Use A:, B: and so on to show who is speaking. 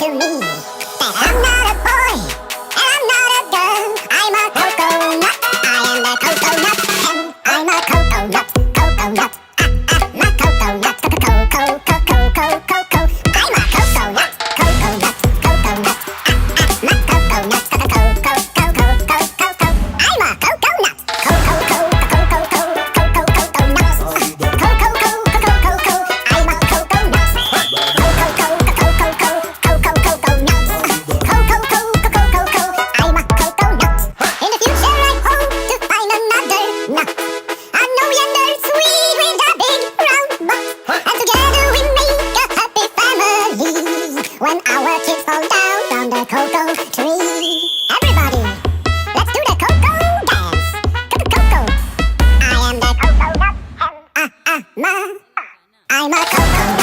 A: to me that I'm not a boy and I'm not a girl. I'm a coconut. I am a coconut and I'm a coconut. Coconut. My coconut. Co-co-co-co-co-co-co. I'm a coconut. Coconut. Coconut. My coconut. Co-co-co-co-co-co-co. I'm a coconut. When our kids fall down from the cocoa tree. Everybody, let's do the cocoa dance. Cocoa. I am the coconut. I'm a coconut.